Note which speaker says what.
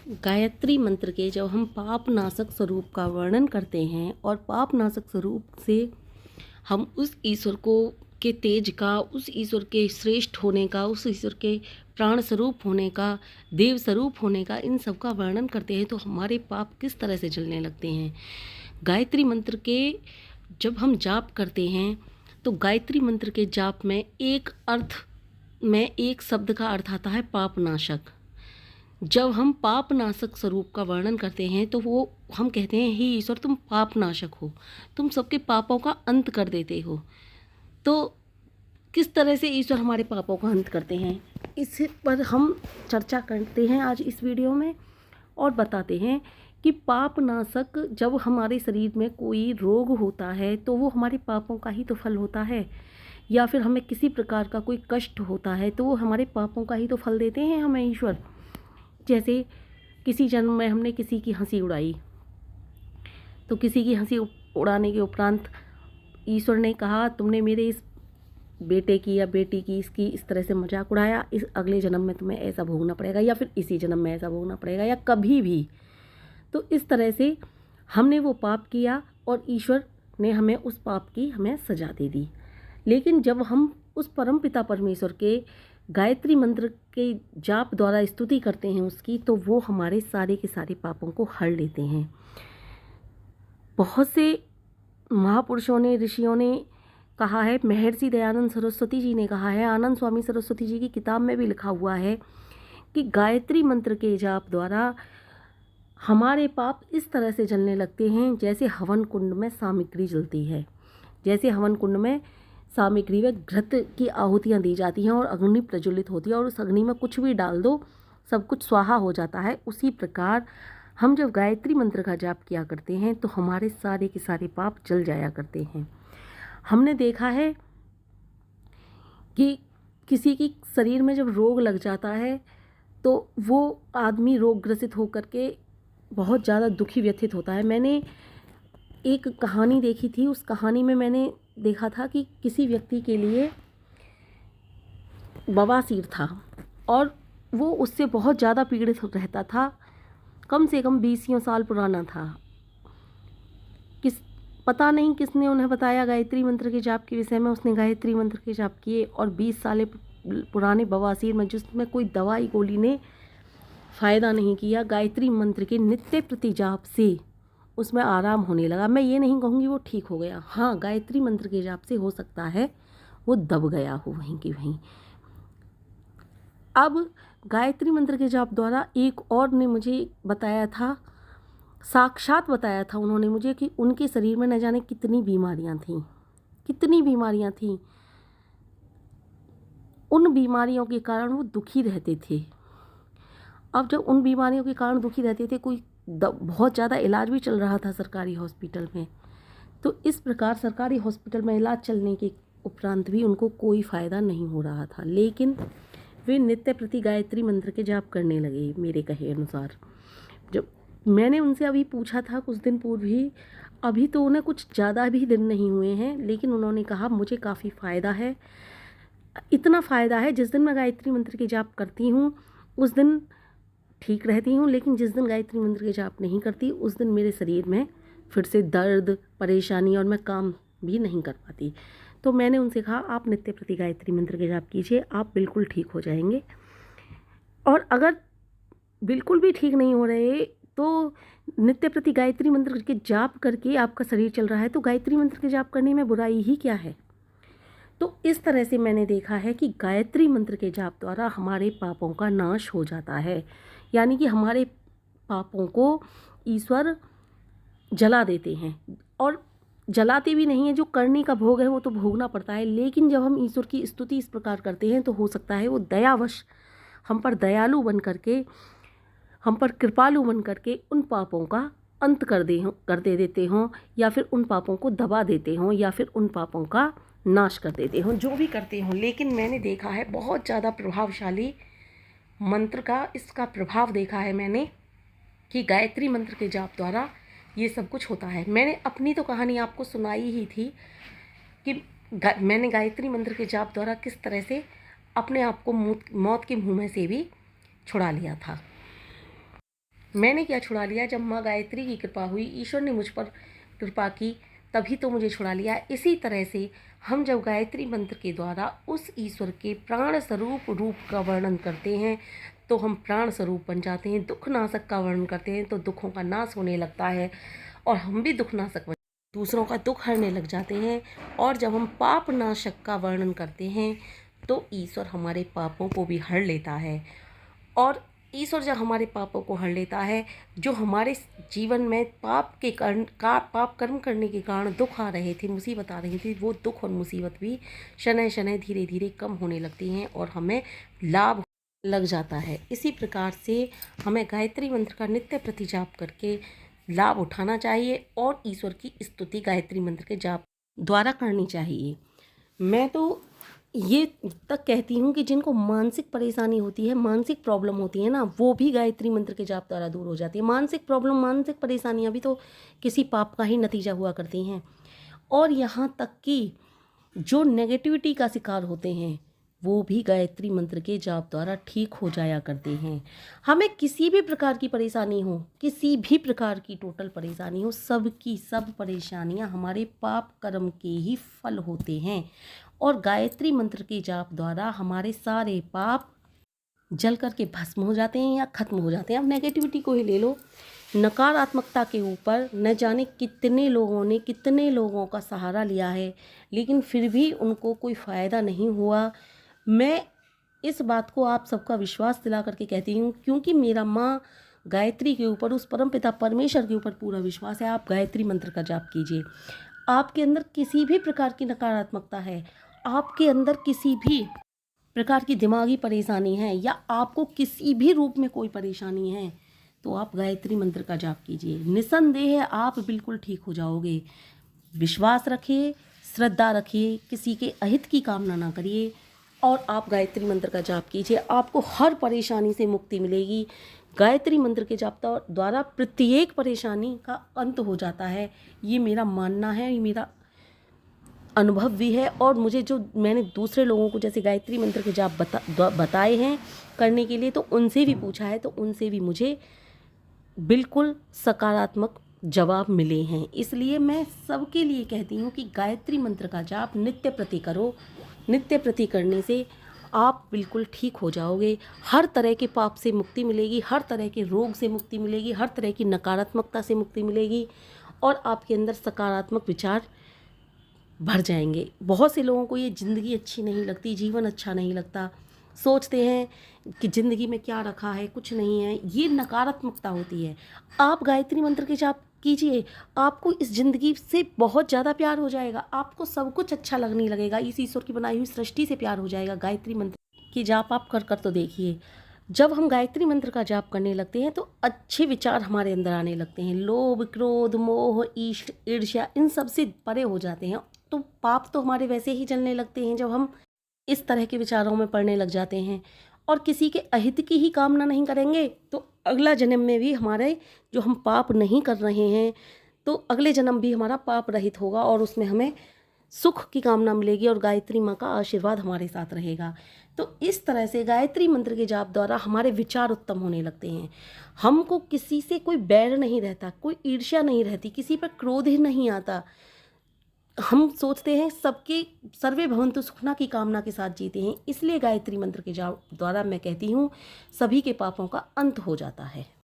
Speaker 1: गायत्री मंत्र के जब हम पाप नाशक स्वरूप का वर्णन करते हैं और पाप नाशक स्वरूप से हम उस ईश्वर को के तेज का, उस ईश्वर के श्रेष्ठ होने का, उस ईश्वर के प्राण स्वरूप होने का, देव स्वरूप होने का, इन सब का वर्णन करते हैं तो हमारे पाप किस तरह से जलने लगते हैं। गायत्री मंत्र के जब हम जाप करते हैं तो गायत्री मंत्र के जाप में एक शब्द का अर्थ आता है पाप नाशक। जब हम पाप नाशक स्वरूप का वर्णन करते हैं तो वो हम कहते हैं हे ईश्वर तुम पाप नाशक हो, तुम सबके पापों का अंत कर देते हो। तो किस तरह से ईश्वर हमारे पापों का अंत करते हैं, इस पर हम चर्चा करते हैं आज इस वीडियो में और बताते हैं कि पाप नाशक जब हमारे शरीर में कोई रोग होता है तो वो हमारे पापों का ही तो फल होता है, या फिर हमें किसी प्रकार का कोई कष्ट होता है तो वो हमारे पापों का ही तो फल देते हैं हमें ईश्वर। जैसे किसी जन्म में हमने किसी की हंसी उड़ाई तो किसी की हंसी उड़ाने के उपरांत ईश्वर ने कहा तुमने मेरे इस बेटे की या बेटी की इसकी इस तरह से मजाक उड़ाया, इस अगले जन्म में तुम्हें ऐसा भोगना पड़ेगा, या फिर इसी जन्म में ऐसा भोगना पड़ेगा, या कभी भी। तो इस तरह से हमने वो पाप किया और ईश्वर ने हमें उस पाप की हमें सजा दे दी। लेकिन जब हम उस परमपिता परमेश्वर के गायत्री मंत्र के जाप द्वारा स्तुति करते हैं उसकी, तो वो हमारे सारे के सारे पापों को हर लेते हैं। बहुत से महापुरुषों ने, ऋषियों ने कहा है, महर्षि दयानंद सरस्वती जी ने कहा है, आनंद स्वामी सरस्वती जी की किताब में भी लिखा हुआ है कि गायत्री मंत्र के जाप द्वारा हमारे पाप इस तरह से जलने लगते हैं जैसे हवन कुंड में सामग्री जलती है। जैसे हवन कुंड में सामग्री में घृत की आहुतियाँ दी जाती हैं और अग्नि प्रज्वलित होती है और उस अग्नि में कुछ भी डाल दो सब कुछ स्वाहा हो जाता है। उसी प्रकार हम जब गायत्री मंत्र का जाप किया करते हैं तो हमारे सारे के सारे पाप जल जाया करते हैं। हमने देखा है कि किसी की शरीर में जब रोग लग जाता है तो वो आदमी रोग ग्रसित होकर के बहुत ज़्यादा दुखी व्यथित होता है। मैंने एक कहानी देखी थी, उस कहानी में मैंने देखा था कि किसी व्यक्ति के लिए बवासीर था और वो उससे बहुत ज़्यादा पीड़ित रहता था। कम से कम 20 साल पुराना था। पता नहीं किसने उन्हें बताया गायत्री मंत्र के जाप के विषय में। उसने गायत्री मंत्र के जाप किए और 20 साल पुराने बवासीर में, जिसमें कोई दवाई गोली ने फ़ायदा नहीं किया, गायत्री मंत्र के नित्य प्रति जाप से उसमें आराम होने लगा। मैं ये नहीं कहूँगी वो ठीक हो गया, हाँ गायत्री मंत्र के जाप से हो सकता है वो दब गया हो वहीं की वहीं। अब गायत्री मंत्र के जाप द्वारा एक और ने मुझे बताया था, साक्षात बताया था उन्होंने मुझे कि उनके शरीर में न जाने कितनी बीमारियां थीं। उन बीमारियों के कारण वो दुखी रहते थे। अब जब उन बीमारियों के कारण दुखी रहते थे, कोई बहुत ज़्यादा इलाज भी चल रहा था सरकारी हॉस्पिटल में, तो इस प्रकार सरकारी हॉस्पिटल में इलाज चलने के उपरांत भी उनको कोई फ़ायदा नहीं हो रहा था। लेकिन वे नित्य प्रति गायत्री मंत्र के जाप करने लगे मेरे कहे अनुसार। जब मैंने उनसे अभी पूछा था कुछ दिन पूर्व ही, अभी तो उन्हें कुछ ज़्यादा भी दिन नहीं हुए हैं, लेकिन उन्होंने कहा मुझे काफ़ी फ़ायदा है। इतना फ़ायदा है जिस दिन मैं गायत्री मंत्र के जाप करती हूँ उस दिन ठीक रहती हूँ, लेकिन जिस दिन गायत्री मंत्र के जाप नहीं करती उस दिन मेरे शरीर में फिर से दर्द, परेशानी और मैं काम भी नहीं कर पाती। तो मैंने उनसे कहा आप नित्य प्रति गायत्री मंत्र के जाप कीजिए, आप बिल्कुल ठीक हो जाएंगे। और अगर बिल्कुल भी ठीक नहीं हो रहे तो नित्य प्रति गायत्री मंत्र के जाप करके आपका शरीर चल रहा है तो गायत्री मंत्र के जाप करने में बुराई ही क्या है। तो इस तरह से मैंने देखा है कि गायत्री मंत्र के जाप द्वारा हमारे पापों का नाश हो जाता है, यानी कि हमारे पापों को ईश्वर जला देते हैं। और जलाते भी नहीं है, जो करने का भोग है वो तो भोगना पड़ता है, लेकिन जब हम ईश्वर की स्तुति इस प्रकार करते हैं तो हो सकता है वो दयावश हम पर दयालु बन करके, हम पर कृपालु बन करके उन पापों का अंत कर दे देते हों, या फिर उन पापों को दबा देते हों, या फिर उन पापों का नाश कर देते हों, जो भी करते हों। लेकिन मैंने देखा है बहुत ज़्यादा प्रभावशाली मंत्र का इसका प्रभाव देखा है मैंने कि गायत्री मंत्र के जाप द्वारा ये सब कुछ होता है। मैंने अपनी तो कहानी आपको सुनाई ही थी कि मैंने गायत्री मंत्र के जाप द्वारा किस तरह से अपने आप को मौत के मुँह में से भी छुड़ा लिया था। मैंने क्या छुड़ा लिया, जब माँ गायत्री की कृपा हुई, ईश्वर ने मुझ पर कृपा की, तभी तो मुझे छुड़ा लिया। इसी तरह से हम जब गायत्री मंत्र के द्वारा उस ईश्वर के प्राण स्वरूप रूप का वर्णन करते हैं तो हम प्राण स्वरूप बन जाते हैं। दुख नाशक का वर्णन करते हैं तो दुखों का नाश होने लगता है और हम भी दुख नाशक बन, दूसरों का दुख हरने लग जाते हैं। और जब हम पाप नाशक का वर्णन करते हैं तो ईश्वर हमारे पापों को भी हर लेता है। और ईश्वर जब हमारे पापों को हर लेता है, जो हमारे जीवन में पाप कर्म करने के कारण दुख आ रहे थे, मुसीबत आ रही थी, वो दुख और मुसीबत भी शनै शनै धीरे धीरे कम होने लगती हैं और हमें लाभ लग जाता है। इसी प्रकार से हमें गायत्री मंत्र का नित्य प्रति जाप करके लाभ उठाना चाहिए और ईश्वर की स्तुति गायत्री मंत्र के जाप द्वारा करनी चाहिए। मैं तो ये तक कहती हूँ कि जिनको मानसिक परेशानी होती है, मानसिक प्रॉब्लम होती है ना, वो भी गायत्री मंत्र के जाप द्वारा दूर हो जाती है। मानसिक प्रॉब्लम, मानसिक परेशानियाँ भी तो किसी पाप का ही नतीजा हुआ करती हैं। और यहाँ तक कि जो नेगेटिविटी का शिकार होते हैं वो भी गायत्री मंत्र के जाप द्वारा ठीक हो जाया करते हैं। हमें किसी भी प्रकार की परेशानी हो, किसी भी प्रकार की टोटल परेशानी हो, सब परेशानियां हमारे पाप कर्म के ही फल होते हैं। और गायत्री मंत्र के जाप द्वारा हमारे सारे पाप जल करके भस्म हो जाते हैं या खत्म हो जाते हैं। अब नेगेटिविटी को ही ले लो, नकारात्मकता के ऊपर न जाने कितने लोगों ने कितने लोगों का सहारा लिया है, लेकिन फिर भी उनको कोई फ़ायदा नहीं हुआ। मैं इस बात को आप सबका विश्वास दिला करके कहती हूँ, क्योंकि मेरा माँ गायत्री के ऊपर, उस परमपिता परमेश्वर के ऊपर पूरा विश्वास है। आप गायत्री मंत्र का जाप कीजिए। आपके अंदर किसी भी प्रकार की नकारात्मकता है, आपके अंदर किसी भी प्रकार की दिमागी परेशानी है, या आपको किसी भी रूप में कोई परेशानी है, तो आप गायत्री मंत्र का जाप कीजिए। निसंदेह आप बिल्कुल ठीक हो जाओगे। विश्वास रखिए, श्रद्धा रखिए, किसी के अहित की कामना ना करिए और आप गायत्री मंत्र का जाप कीजिए। आपको हर परेशानी से मुक्ति मिलेगी। गायत्री मंत्र के जाप द्वारा प्रत्येक परेशानी का अंत हो जाता है। ये मेरा मानना है, ये मेरा अनुभव भी है। और मुझे जो मैंने दूसरे लोगों को जैसे गायत्री मंत्र के जाप बताए हैं करने के लिए, तो उनसे भी पूछा है, तो उनसे भी मुझे बिल्कुल सकारात्मक जवाब मिले हैं। इसलिए मैं सबके लिए कहती हूँ कि गायत्री मंत्र का जाप नित्य प्रति करो। नित्य प्रति करने से आप बिल्कुल ठीक हो जाओगे। हर तरह के पाप से मुक्ति मिलेगी, हर तरह के रोग से मुक्ति मिलेगी, हर तरह की नकारात्मकता से मुक्ति मिलेगी और आपके अंदर सकारात्मक विचार भर जाएंगे। बहुत से लोगों को ये ज़िंदगी अच्छी नहीं लगती, जीवन अच्छा नहीं लगता, सोचते हैं कि ज़िंदगी में क्या रखा है, कुछ नहीं है। ये नकारात्मकता होती है। आप गायत्री मंत्र के जाप कीजिए, आपको इस ज़िंदगी से बहुत ज़्यादा प्यार हो जाएगा। आपको सब कुछ अच्छा लगने लगेगा। इस ईश्वर की बनाई हुई सृष्टि से प्यार हो जाएगा। गायत्री मंत्र की जाप आप कर तो देखिए। जब हम गायत्री मंत्र का जाप करने लगते हैं तो अच्छे विचार हमारे अंदर आने लगते हैं। लोभ, क्रोध, मोह, ईष्ट, ईर्ष्या, इन सब से परे हो जाते हैं। तो पाप तो हमारे वैसे ही जलने लगते हैं जब हम इस तरह के विचारों में पड़ने लग जाते हैं। और किसी के अहित की ही कामना नहीं करेंगे तो अगला जन्म में भी हमारे जो हम पाप नहीं कर रहे हैं, तो अगले जन्म भी हमारा पाप रहित होगा और उसमें हमें सुख की कामना मिलेगी और गायत्री माँ का आशीर्वाद हमारे साथ रहेगा। तो इस तरह से गायत्री मंत्र के जाप द्वारा हमारे विचार उत्तम होने लगते हैं। हमको किसी से कोई बैर नहीं रहता, कोई ईर्ष्या नहीं रहती, किसी पर क्रोध ही नहीं आता। हम सोचते हैं सबके सर्वे भवन्तु सुखना की कामना के साथ जीते हैं। इसलिए गायत्री मंत्र के जाप द्वारा मैं कहती हूँ सभी के पापों का अंत हो जाता है।